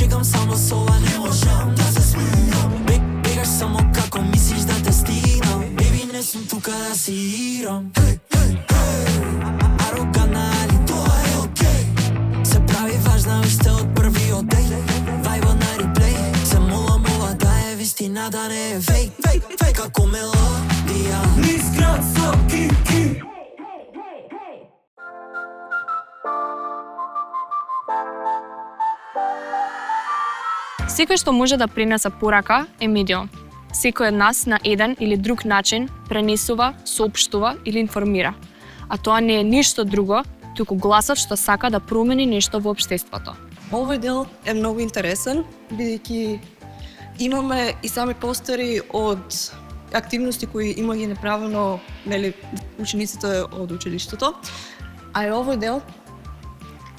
чекам само со ова, не можам да се смирам. Бегаш само како мислиш да те стигнам. Baby, не сум тука да си играм. Арогана, али тоа е окей. Се прави важна уште од првиот ден. Вајба на реплей. Се молам ова да е вистина, да не е фейк. Фейк како мелодија. Низ град со ки. Секој што може да пренесе порака е медиум. Секој од нас на еден или друг начин пренесува, соопштува или информира. А тоа не е ништо друго, туку гласот што сака да промени нешто во општеството. Овој дел е многу интересен, бидејќи имаме и сами постери од активности кои има ги направено, нели, учениците од училиштето. А и овој дел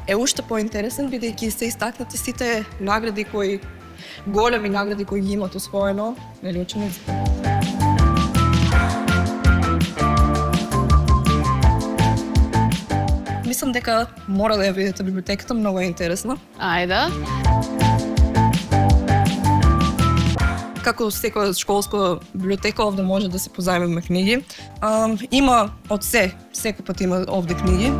е уште поинтересен, бидејќи се истакнати сите награди големи награди кои ги имат освоено, нели, учениците. Мислам дека мора да ја видите библиотеката, многу е интересна. Ајде. Како секоја школска библиотека, овде може да се позајмиме книги. Има од секој пат има овде книги.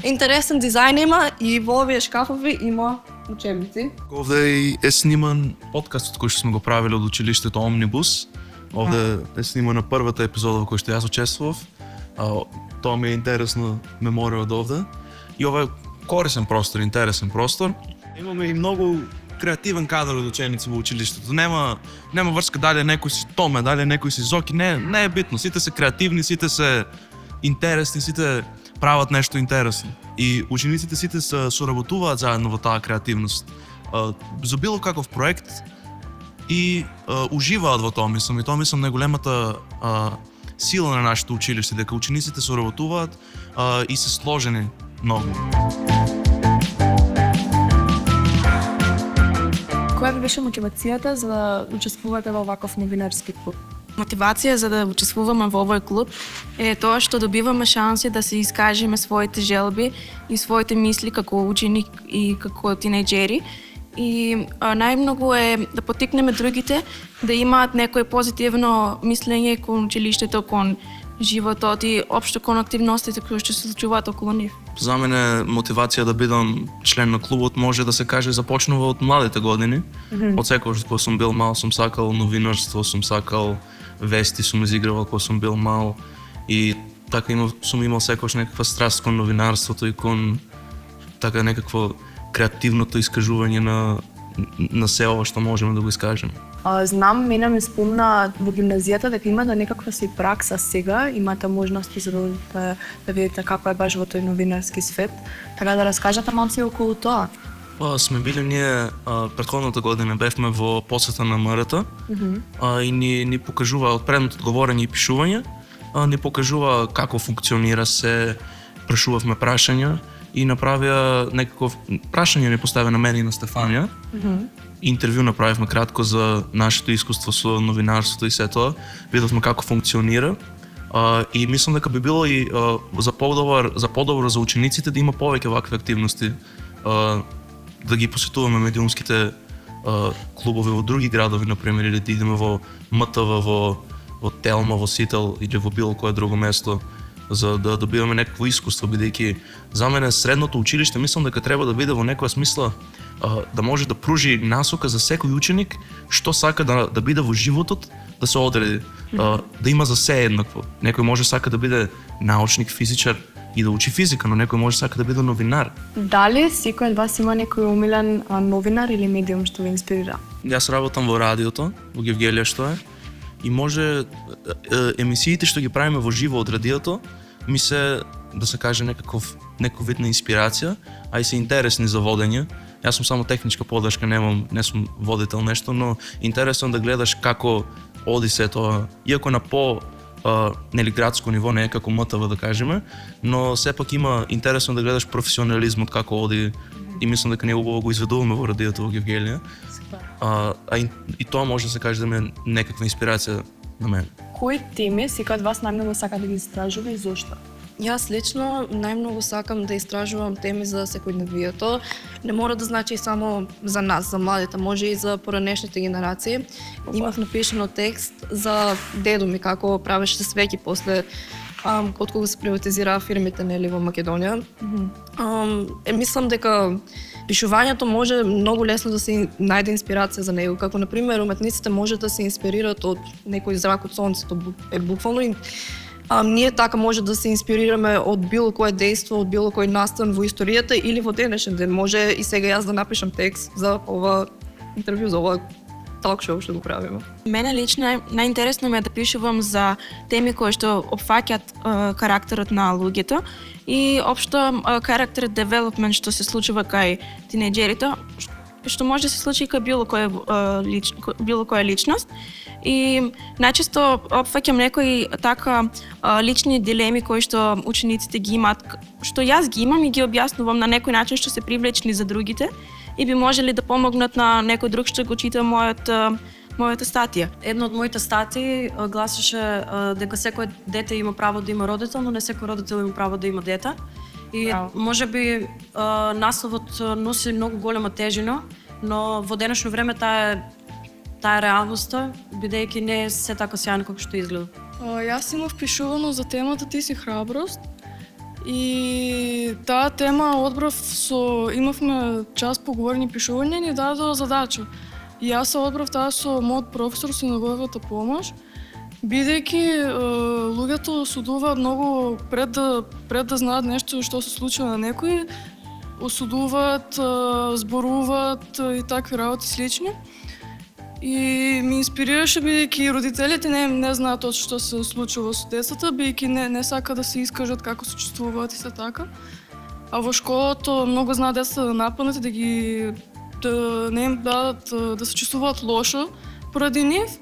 Интересен дизајн има и во овие шкафови има учебници. Овде е сниман подкастот кој што сме го правиле од училиштето Омнибус. Овде е снимана првата епизода во која што јас учествував. Тоа ми е интересна меморија од овде. И ова е корисен простор, интересен простор. Имаме и многу креативен кадар од ученици во училиштето. Нема врска дали некој си Томе, дали некој си Зоки, не е битно. Сите се креативни, сите се интересни, сите прават нешто интересно. И учениците сите се соработуваат заедно во таа креативност. За било каков проект и уживаат во тоа, мислам. И тоа мислам најголемата сила на нашето училиште, дека учениците соработуваат и се сложени многу. Која ви беше мотивацијата за да учествувате во ваков новинарски клуб? Мотивација за да учествуваме во овој клуб е тоа што добиваме шанси да се искажеме своите желби и своите мисли како ученик и како тинејџери. И најмногу е да поттикнеме другите да имаат некој позитивно мислење кон училиштето, кон животот и општо кон активностите кои што се случуваат околу нив. За мене мотивација да бидам член на клубот може да се каже започнува од младите години. Од секогаш кога сум бил мал сум сакал новинарство, сум сакал вести, сум изигравал кога сум бил мал и така сум имал секогаш некаква страст кон новинарството и кон така некакво креативното искажување на се ова што можеме да го искажеме. Знам, мене ми спомна во гимназијата дека имате некаква си пракса сега, имате можности за да видите како е баш во тој новинарски свет. Така да раскажете малце околу тоа. Сме били ние претходната година бевме во посета на МРТ и ни покажува од предното говорење и пишување, ни покажува како функционира се, прашувавме прашања и направија некаков прашање ни постави на мене и на Стефанија. Интервју направивме кратко за нашето искуство со новинарството и се тоа. Видовме како функционира и мислам дека би било и за подобро за учениците да има повеќе вакви активности, да ги посетуваме медиумските клубови во други градови, например, или да идеме во МТВ, во Телма, во Сител или во било кое друго место, за да добиваме некакво искуство, бидејќи за мене средното училиште мислам дека треба да биде во некоја смисла да може да пружи насока за секој ученик што сака да биде во животот, да се одреди, да има за се еднакво. Некој може сака да биде научник, физичар и да учи физика, но некој може сака да биде новинар. Дали секој од вас има некој умилен новинар или медиум што ви инспирира? Јас работам во радиото, во Гевгелија што е, и може емисиите што ги правиме во живо од радиото ми се, да се каже, некој вид на инспирација, а и се интересни за водење. Јас сум само техничка подршка, не сум водител нешто, но интересно да гледаш како оди се тоа, иако на нели градско ниво, не е како МТВ да кажеме, но сепак има интересно да гледаш професионализмот како оди и мислам дека ние убаво го изведуваме во радиото во Гевгелија. И тоа може да се каже да ме некаква инспирација на мене. Кои теми секој од вас најмногу сака да ги истражува и зошто? Јас лично најмногу сакам да истражувам теми за секојдневието. Не мора да значи само за нас, за младите, може и за поранешните генерации. Имав напишано текст за дедо ми како правеше свеќи после од кога се приватизираа фирмите нели во Македонија. Мислам дека пишувањето може многу лесно да се најде инспирација за него, како например уметниците може да се инспирираат од некој зрак од сонцето, буквално и ние така може да се инспирираме од било кое дејство, од било кој настан во историјата или во денешен ден. Може и сега јас да напишам текст за ова интервју, за ова ток-шоу што го правиме. Мене лично најинтересно ми е да пишувам за теми кои што опфаќаат карактерот на луѓето и општо character development што се случува кај тинејџерите, што може да се случи кај било која личност. И најчесто опфаќам некои така лични дилеми кои што учениците ги имаат, што јас ги имам и ги објаснувам на некој начин што се привлечни за другите и би можели да помогнат на некој друг што го чита мојата статија. Една од моите статии гласеше дека секој дете има право да има родител, но не секој родител има право да има дете. И можеби насловот носи многу голема тежина, но во денешно време таа е реалноста, бидејќи не е се така сјајно како што изгледа. Јас имав пишувано за темата Ти си храброст и таа тема одбрав имавме час поговорени пишување и ни дадоа задача. И јас се одбрав таа со мојот професор со неговата помош, бидејќи луѓето осудуваат многу пред да знаат нешто што се случува на некој, осудуваат, зборуваат и такви работи слични. И ми инспирираше бидејќи родителите не знаат точно што се случува со децата, бидејќи не сака да се искажат како се чувствуваат и се така. А во школото многу знаат децата да нападнат и да не им дадат да се чувствуваат лошо поради нив.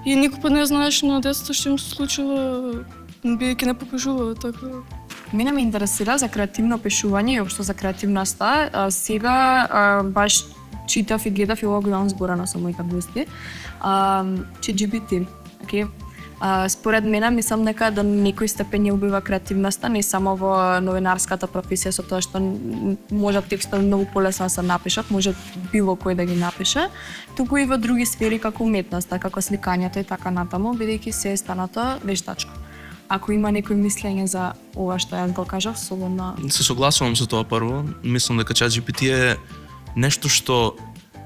И никој пат не знаеш на децата што им се случува, бидејќи не покажуваат така. Мене ме интересира за креативно пишување и општо за креативноста. Сега баш читав и гледав и ова го имам зборано со моите гости. ChatGPT, окей? Според мене, мислам дека до некој степен ја убива креативноста, не само во новинарската професија, со тоа што може текстови многу полесно да се напишат, може било кој да ги напише, туку и во други сфери како уметноста, како сликањето и така натаму, бидејќи се е станато вештачко. Ако има некој мислење за ова што јас го кажав, слободно. Се согласувам со тоа прво. Мислам дека ChatGPT е нешто што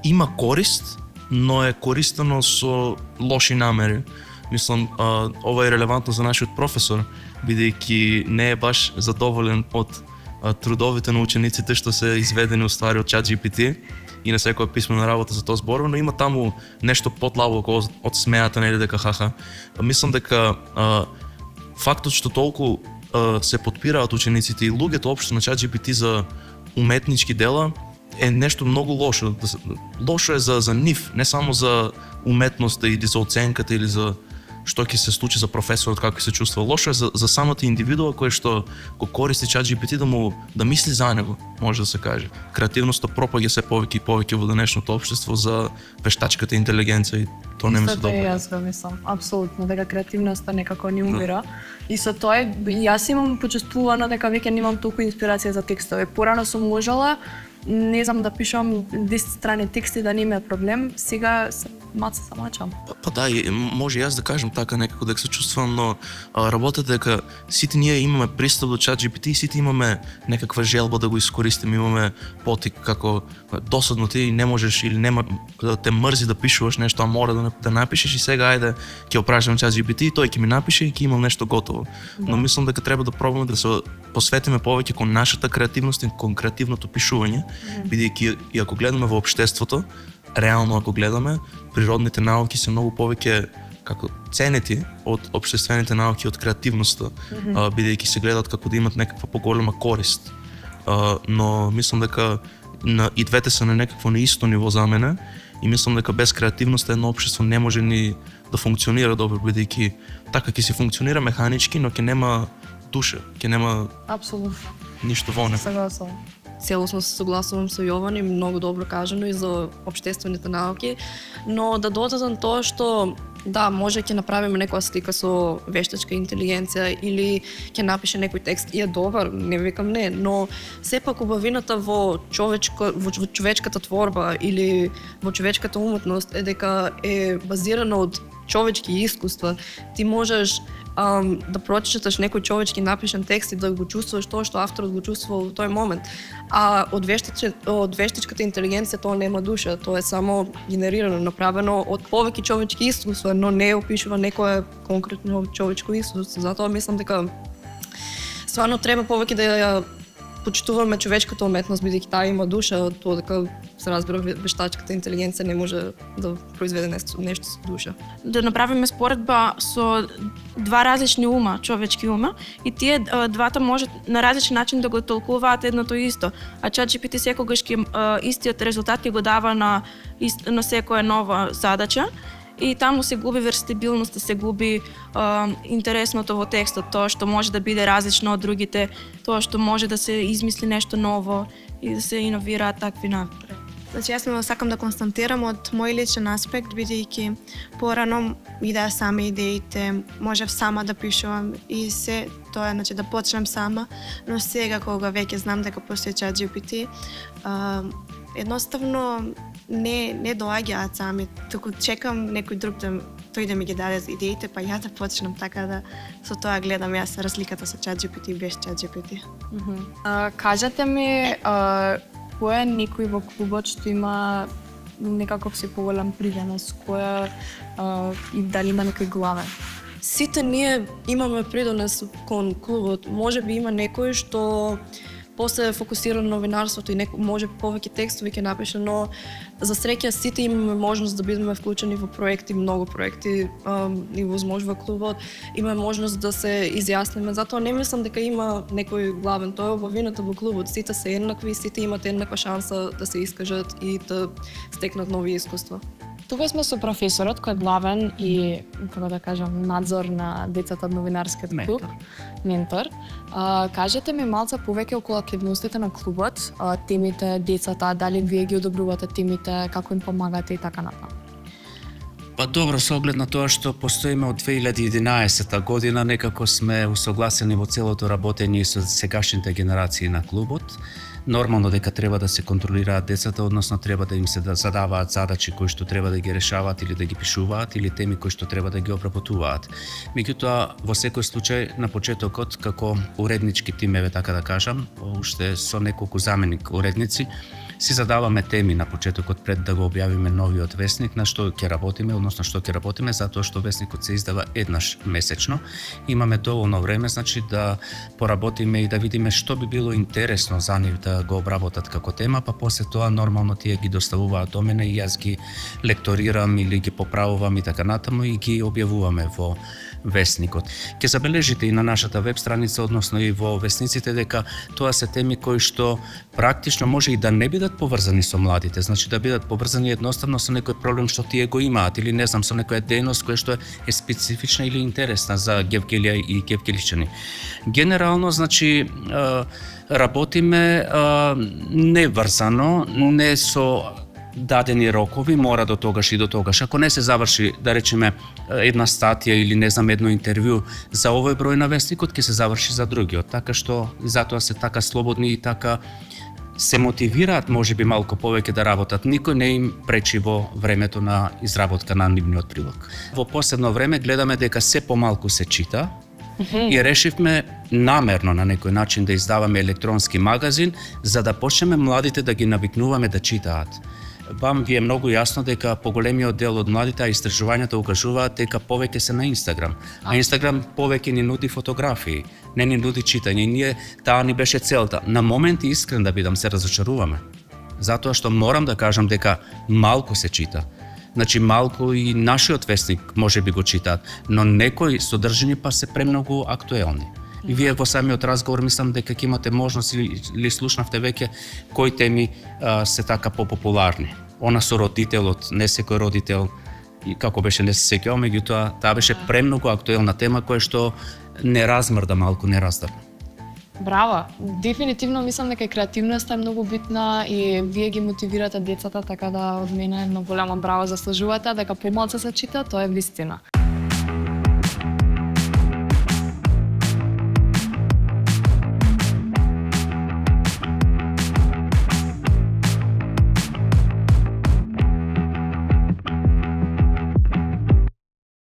има корист, но е користено со лоши намери. Мислам, ова е релевантно за нашиот професор, бидејќи не е баш задоволен од трудовите на учениците што се изведени уствари од ChatGPT и на секоја писмена работа за тоа зборува, но има таму нешто подлабоко од смејата, нели дека хаха. Мислам дека фактот што толку се подпираат учениците и луѓето општо на ChatGPT за уметнички дела е нешто многу лошо. Лошо е за нив, не само за уметноста или за оценката или за што ќе се случи за професорот, како ќе се чувствува. Лошо е за самата индивидуа кој што го користи ChatGPT да мисли за него, може да се каже. Креативноста пропаѓа се повеќе и повеќе во денешното општество за вештачката интелигенција и тоа не ми се добро. Јас го мислам, апсолутно, дека креативноста некако ни умира. И со тоа јас имам почувствувано дека веќе немам толку инспирација за текстови. Порано сум можела, не знам да пишам 10 страни тексти да не имаат проблем, сега маца се мачам. Па да, може јас да кажам така некако дека се чувствувам, но работата дека сите ние имаме пристап до ChatGPT и сите имаме некаква желба да го искористиме, имаме потик како досадно ти не можеш или нема да те мрзи да пишуваш нешто, а мора да напишеш и сега ајде ќе опрашам ChatGPT и тој ќе ми напише и ќе имам нешто готово. Но мислам дека треба да пробаме да се посветиме повеќе кон нашата креативност и кон креативното пишување, бидејќи и ако гледаме во општеството, реално ако гледаме, природните науки се многу повеќе како ценети од општествените науки, од креативноста, бидејќи се гледаат како да имат некаква поголема корист. Но мислам дека и двете се на некакво неисто ниво за мене и мислам дека без креативност едно општество не може ни да функционира добро, бидејќи така ќе се функционира механички, но ќе нема душа, ќе нема апсолутно ништо во него. Согласувам. Целосно се согласувам со Јован и многу добро кажано и за општествените науки, но да додадам тоа што Да, може ќе направиме некоја слика со вештачка интелигенција или ќе напише некој текст и е добар, не викам не, но сепак убавината во човечката творба или во човечката уметност е дека е базирана од човечки искуства. Ти можеш да прочиташ некој човечки напишан текст и да го чувствуваш тоа што авторот го чувствува во тој момент. А од вештачката интелигенција тоа нема душа, тоа е само генерирано, направено од повеќе човечки искуства, но не опишува некое конкретно човечко искуство. Затоа мислам дека стварно треба повеќе да ја почитуваме човечката уметност, бидејќи таа има душа, тоа дека се разбира вештачката интелигенција не може да произведе нешто со душа. Да направиме споредба со два различни ума, човечки ума, и тие двата може на различен начин да го толкуваат едното исто. А ChatGPT секогаш истиот резултат ќе го дава на секоја нова задача. И таму се губи верситибилноста, се губи интересното во текстот, тоа што може да биде различно од другите, тоа што може да се измисли нешто ново и да се иновираат такви напред. Значи, јас сакам да констатирам од мој личен аспект, бидејќи порано идеа сами идеите, можев сама да пишувам и се тоа, значи да почнем сама, но сега кога веќе знам дека постои ChatGPT, едноставно не доаѓаат сами, туку чекам некој друг тој да ми ги даде идеите, па ја да почнам, така да со тоа гледам јас разликата со ChatGPT без ChatGPT. Кажете ми, кој е некој во клубот што има некаков се поголем придонес, и дали има некој главен? Сите ние имаме придонес кон клубот. Може би има некој што после фокусира на новинарството и може повеќе текстови ќе напише, но за среќа сите имаме можност да бидеме вклучени во проекти, многу проекти и возможува клубот, имаме можност да се изјасниме, затоа не мислам дека има некој главен, тоа е убавината во клубот, сите се еднакви, сите имат еднаква шанса да се искажат и да стекнат нови искуства. Тука сме со професорот кој е главен и, како да кажам, надзор на децата од новинарскиот клуб. Ментор. Кажете ми малце повеќе околу активностите на клубот, темите, децата, дали вие ги одобрувате темите, како им помагате и така натаму. Па добро, со оглед на тоа што постоиме од 2011 година, некако сме усогласени во целото работење со сегашните генерации на клубот. Нормално дека треба да се контролираат децата, односно треба да им се задаваат задачи кои што треба да ги решаваат или да ги пишуваат, или теми кои што треба да ги обработуваат. Меѓутоа, во секој случај, на почетокот, како уреднички тимеве, така да кажам, уште со неколку заменик уредници, си задаваме теми на почетокот пред да го објавиме новиот весник, на што ќе работиме, односно што ќе работиме, затоа што весникот се издава еднаш месечно. Имаме доволно време, значи да поработиме и да видиме што би било интересно за нив да го обработат како тема, па после тоа нормално тие ги доставуваат до мене и јас ги лекторирам или ги поправувам и така натаму и ги објавуваме во весникот. Ќе забележите и на нашата веб страница, односно и во весниците, дека тоа се теми кои што практично може и да не бидат поврзани со младите, значи да бидат поврзани едноставно со некој проблем што тие го имаат или не знам со некоја дејност која што е специфична или интересна за Гевгелија и гевгеличани. Генерално, значи работиме неврзано, не со дадени рокови, мора до тогаш и до тогаш. Ако не се заврши, да речеме, една статија или не знам едно интервју за овој број на вестникот, ќе се заврши за другиот. Така што затоа се така слободни и така се мотивираат можеби малку повеќе да работат. Никој не им пречи во времето на изработка на нивниот прилог. Во последно време гледаме дека се помалку се чита, и решивме намерно на некој начин да издаваме електронски магазин за да почнеме младите да ги навикнуваме да читаат. Вам ви е многу јасно дека поголемиот дел од младите, а истражувањата укажуваат дека повеќе се на Инстаграм. А Инстаграм повеќе ни нуди фотографии, не ни нуди читање. Ние таа ни беше целта. На моменти, искрен да бидам, се разочаруваме. Затоа што морам да кажам дека малку се чита. Значи малку и нашиот вестник може би го читаат, но некои содржини па се премногу актуелни. И вие во самиот разговор мислам дека ќе имате можност или слушнавте веќе кои теми се така попопуларни. Она со родителот, не секој родител, и како беше не се сеќавам, меѓутоа таа беше премногу актуелна тема која што не размрда малку, не раздрна. Браво! Дефинитивно мислам дека креативноста е многу битна и вие ги мотивирате децата, така да од мене едно големо браво заслужувате, дека помалку се чита, тоа е вистина.